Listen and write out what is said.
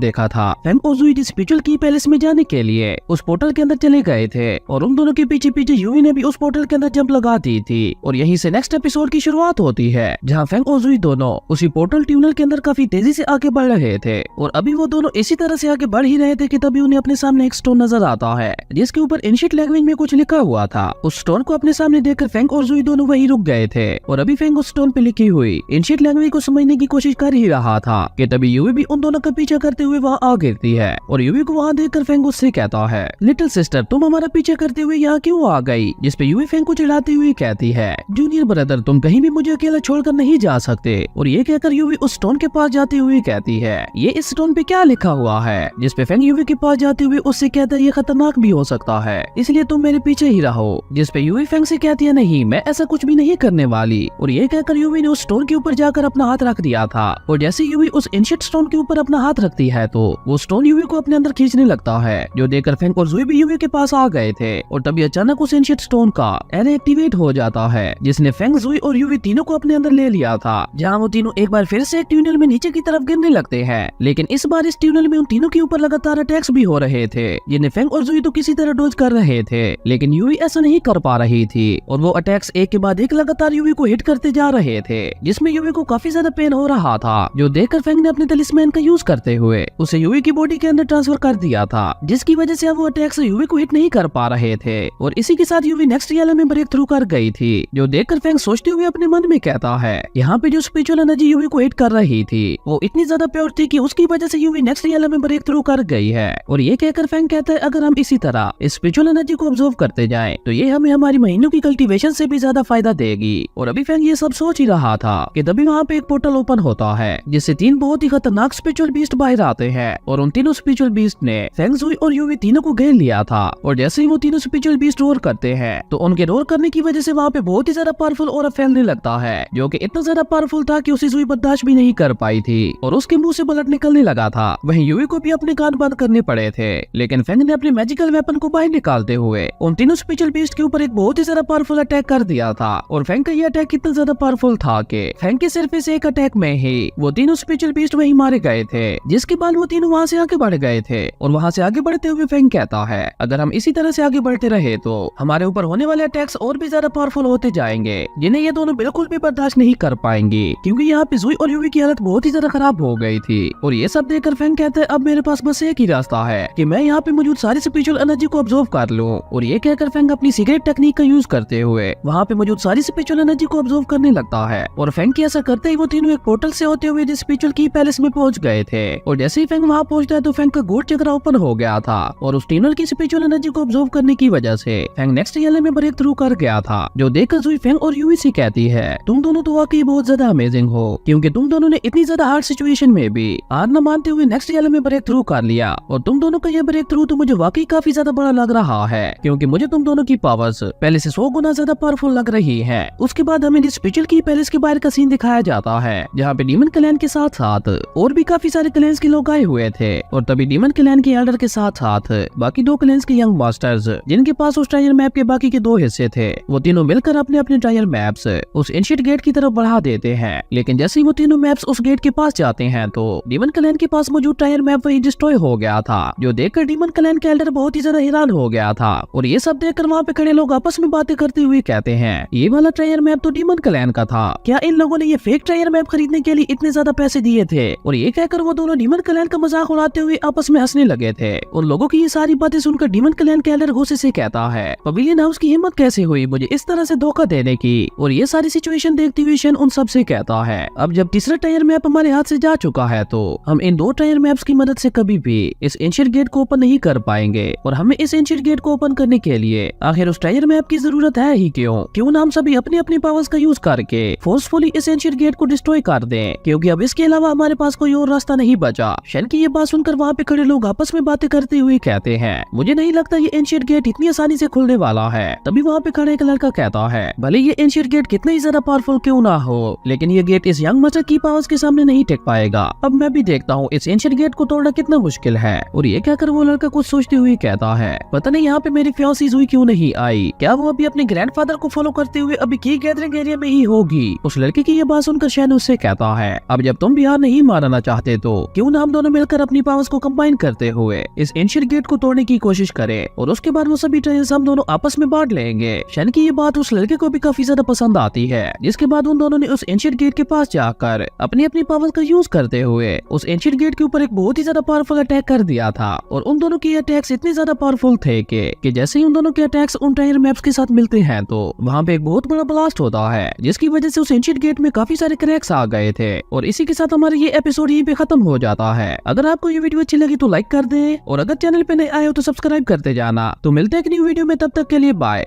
देखा था। फेंग और जुई स्पिरिचुअल की पैलेस में जाने के लिए उस पोर्टल के अंदर चले गए थे और उन दोनों के पीछे पीछे यूवी ने भी उस पोर्टल के अंदर जंप लगा दी थी और यहीं से नेक्स्ट एपिसोड की शुरुआत होती है, जहां फेंग और जुई दोनों उसी पोर्टल ट्यूनल के अंदर काफी तेजी से आगे बढ़ रहे थे और अभी वो दोनों इसी तरह से आगे बढ़ ही रहे थे कि तभी उन्हें अपने सामने एक स्टोन नजर आता है जिसके ऊपर एंशिएंट लैंग्वेज में कुछ लिखा हुआ था। उस स्टोन को अपने सामने देखकर फेंग और जुई दोनों वहीं रुक गए थे और अभी फेंग उस स्टोन पे लिखी हुई एंशिएंट लैंग्वेज को समझने की कोशिश कर ही रहा था कि तभी यूवी भी उन दोनों का पीछा करते हुए वहाँ आ गिरती है और यूवी को वहाँ देखकर फेंग उससे कहता है, लिटिल सिस्टर तुम हमारा पीछा करते हुए यहाँ क्यों आ गई? जिसपे यूवी फेंग को चिढ़ाती हुई कहती है, जूनियर ब्रदर तुम कहीं भी मुझे अकेला छोड़कर नहीं जा सकते। और ये कहकर यूवी उस स्टोन के पास जाती हुई कहती है, ये इस स्टोन पे क्या लिखा हुआ है? जिसपे फेंग यूवी के पास जाते हुए उससे कहता है, ये खतरनाक भी हो सकता है इसलिए तुम मेरे पीछे ही रहो। जिसपे यूवी फेंग से कहती है, नहीं मैं ऐसा कुछ भी नहीं करने वाली। और ये कहकर यूवी ने उस स्टोन के ऊपर जाकर अपना हाथ रख दिया था और जैसे यूवी उस एंशिएंट स्टोन के ऊपर अपना हाथ रखती है तो वो स्टोन यूवी को अपने अंदर खींचने लगता है, जो देखकर फेंग और जुई भी यूवी के पास आ गए थे। और तभी अचानक उस एंशिएंट स्टोन का एरे एक्टिवेट हो जाता है जिसने फेंग, जुई और यूवी तीनों को अपने अंदर ले लिया था, जहाँ वो तीनों एक बार फिर से एक ट्यूनल में नीचे की तरफ गिरने लगते हैं। लेकिन इस बार इस ट्यूनल में उन तीनों के ऊपर लगातार अटैक्स भी हो रहे थे जिन्हें फेंग और जुई तो किसी तरह डोज कर रहे थे, लेकिन यूवी ऐसा नहीं कर पा रही थी और वो अटैक्स एक के बाद एक लगातार यूवी को हिट करते जा रहे थे, जिसमें यूवी को काफी ज्यादा पेन हो रहा था, जो देखकर फेंग ने अपने तलिस्मैन का यूज करते हुए उसे यूवी की बॉडी के अंदर ट्रांसफर कर दिया था, जिसकी वजह से अब वो अटैक्स यूवी को हिट नहीं कर पा रहे थे। और इसी के साथ यूवी नेक्स्ट रियल में ब्रेक थ्रू कर गई थी, जो देखकर फेंग सोचते हुए अपने मन में कहता है, यहाँ पे जो स्पिरिचुअल एनर्जी यूवी को हिट कर रही थी वो इतनी ज्यादा प्योर थी कि उसकी वजह से यूवी नेक्स्ट रियल में ब्रेक थ्रू कर गई है। और ये कहकर फेंग कहता है, अगर हम इसी तरह स्पिरिचुअल एनर्जी को ऑब्जर्व करते जाएं तो ये हमें हमारी महीनों की कल्टीवेशन से भी ज्यादा फायदा देगी। और अभी फेंग ये सब सोच ही रहा था कि तभी वहाँ पे एक पोर्टल ओपन होता है जिससे तीन बहुत ही खतरनाक स्पिरिचुअल बीस्ट बाहर आते हैं और उन तीनों स्पिरिचुअल बीस्ट ने फेंग, जुई और यूवी तीनों को घेर लिया था। और जैसे ही वो तीनों स्पिरिचुअल बीस्ट रोर करते हैं तो उनके रोर करने की वजह से वहाँ पे बहुत ही ज्यादा पावरफुल और फैलने लगता है, जो कि इतना ज्यादा पावरफुल था कि उसे जुई बर्दाश्त भी नहीं कर पाई थी और उसके मुंह से ब्लड निकलने लगा था। वहीं यूवी को भी अपने कान बंद करने पड़े थे, लेकिन फेंग ने अपने मैजिकल वेपन को बाहर निकालते हुए उन तीनों स्पिरिचुअल बीस्ट के ऊपर एक बहुत ही ज्यादा पावरफुल अटैक कर दिया था। और फेंग का ये अटैक कितना ज्यादा पावरफुल था कि फेंग के सिर्फ इस एक अटैक में ही वो तीनों स्पिरिचुअल बीस्ट वहीं मारे गए थे, जिसके बाद वो तीनों वहाँ से आगे बढ़ गए थे। और वहाँ से आगे बढ़ते हुए फेंग कहता है, अगर हम इसी तरह से आगे बढ़ते रहे तो हमारे ऊपर होने वाले अटैक्स और भी ज्यादा पावरफुल होते जाएंगे, जिन्हें ये दोनों बिल्कुल भी बर्दाश्त नहीं कर पाएंगे, क्योंकि यहाँ पे जुई और यूवी की हालत बहुत ही ज्यादा खराब हो गई थी। और ये सब देखकर फेंग कहते हैं, अब मेरे पास बस एक ही रास्ता है कि मैं यहाँ पे मौजूद सारी स्पिरिचुअल एनर्जी को ऑब्जर्व कर लूं। और ये कहकर फेंग अपनी सीक्रेट टेक्निक का यूज करते हुए वहाँ पे मौजूद सारी स्पिरिचुअल एनर्जी को ऑब्जर्व करने लगता है। और फेंग की ऐसा करते ही वो तीनों एक पोर्टल से होते हुए स्पिरिचुअल की पैलेस में पहुंच गए थे। और जैसे ही फेंग वहाँ पहुंचता है तो फेंग का गोल्ड चक्र ओपन हो गया था और उस ट्यूनल की स्पिरिचुअल एनर्जी को ऑब्जर्व करने की वजह से फेंग नेक्स्ट रियल में ब्रेक थ्रू कर गया था, जो देखकर जुई फेंग और यूवी से कहती है, तुम दोनों तो वाकई बहुत ज्यादा अमेजिंग हो, क्योंकि तुम दोनों ने इतनी ज्यादा हार्ड सिचुएशन में भी हार न मानते हुए नेक्स्ट रियल में ब्रेक थ्रू कर लिया। और तुम दोनों का ये ब्रेक थ्रू तो मुझे वाकई काफी ज्यादा बड़ा लग रहा है, क्योंकि मुझे तुम दोनों की पावर्स पहले से 100 गुना ज्यादा पावरफुल लग रही है। उसके बाद हमें स्पिरिचुअल की पैलेस के बाहर का सीन दिखाया जाता है, जहाँ पे डीमन क्लैन के साथ साथ और भी काफी सारे क्लैंस के लोग आए हुए थे। और तभी डीमन क्लैन के एल्डर के साथ साथ बाकी 2 क्लैंस के यंग मास्टर्स, जिनके पास उस ट्रायल मैप के बाकी के 2 हिस्से थे, वो तीनों मिलकर अपने अपने ट्रायल मैप्स उस एंशिएंट गेट की तरफ बढ़ा देते हैं। लेकिन जैसे ही वो तीनों मैप्स उस गेट के पास जाते हैं तो डीमन क्लैन के पास मौजूद ट्रायल मैप वही डिस्ट्रॉय हो गया था, जो देखकर डीमन क्लैन के एल्डर बहुत ही ज्यादा हैरान हो गया था। और ये सब देखकर वहाँ पे खड़े लोग आपस में बातें करते हुए कहते हैं, ये वाला ट्रायल मैप तो डीमन क्लैन का था, क्या इन लोगों ने ये फेक ट्रायल मैप खरीदने के लिए इतने ज्यादा पैसे दिए थे? और ये कहकर वो दोनों डीमन क्लैन का मजाक उड़ाते हुए आपस में हंसने लगे थे। उन लोगों की ये सारी बातें सुनकर डीमन क्लैन के एल्डर गुस्से से कहता है, पवेलियन हाउस की हिम्मत कैसे हुई मुझे इस तरह से धोखा देने की? और ये सारी सिचुएशन देखती हुई शन उन सब से कहता है, अब जब तीसरा टायर मैप हमारे हाथ से जा चुका है तो हम इन 2 टायर मैप्स की मदद से कभी भी इस एंशिएंट गेट को ओपन नहीं कर पाएंगे। और हमें इस एंशिएंट गेट को ओपन करने के लिए आखिर उस टायर मैप की जरूरत है ही क्यों ना हम सभी अपनी अपनी पावर्स का यूज करके फोर्सफुली इस एंशिएंट गेट को डिस्ट्रॉय कर दें, क्योंकि अब इसके अलावा हमारे पास कोई और रास्ता नहीं बचा। शन की ये बात सुनकर वहाँ पे खड़े लोग आपस में बातें करते हुए कहते हैं, मुझे नहीं लगता ये एंशिएंट गेट इतनी आसानी से खुलने वाला है। तभी वहाँ पे खड़े एक लड़का कहता है, भले ये एंशिएंट गेट कितना ही ज्यादा पावरफुल क्यों ना हो, लेकिन ये गेट इस यंग मास्टर की पावर्स के सामने नहीं टिक पाएगा। अब मैं भी देखता हूँ इस एंशिएंट गेट को तोड़ना कितना मुश्किल है। और ये कहकर वो लड़का कुछ सोचते हुए कहता है, पता नहीं यहाँ पे मेरी फियांसी जुई क्यों नहीं आई, क्या वो अभी अपने ग्रैंडफादर को फॉलो करते हुए अभी की गैदरिंग एरिया में ही होगी? उस लड़के की ये बात सुनकर शैन उससे कहता है, अब जब तुम भी हार नहीं मारना चाहते तो क्यों ना उन दोनों मिलकर अपनी पावर्स को कंबाइन करते हुए इस एंशिएंट गेट को तोड़ने की कोशिश करे और उसके बाद वो सभी ट्रेल्स हम दोनों आपस में बांट लेंगे। शन की ये बात उस लड़के को भी काफी ज्यादा पसंद आती है, जिसके बाद उन दोनों ने उस एंशिएंट गेट के पास जाकर अपनी अपनी पावर्स का यूज करते हुए उस एंशिएंट गेट के ऊपर एक बहुत ही ज्यादा पावरफुल अटैक कर दिया था। और उन दोनों के अटैक्स इतने ज्यादा पावरफुल थे कि जैसे ही उन दोनों के अटैक्स उन टायर मैप्स के साथ मिलते हैं तो वहाँ पे एक बहुत बड़ा ब्लास्ट होता है, जिसकी वजह से उस एंशिएंट गेट में काफी सारे क्रैक्स आ गए थे। और इसी के साथ हमारा ये एपिसोड यहीं पे खत्म हो जाता है। अगर आपको ये वीडियो अच्छी लगी तो लाइक कर दे और अगर चैनल पे नए आए हो तो सब्सक्राइब करते जाना। तो मिलते हैं एक न्यू वीडियो में, तब तक के लिए बाय।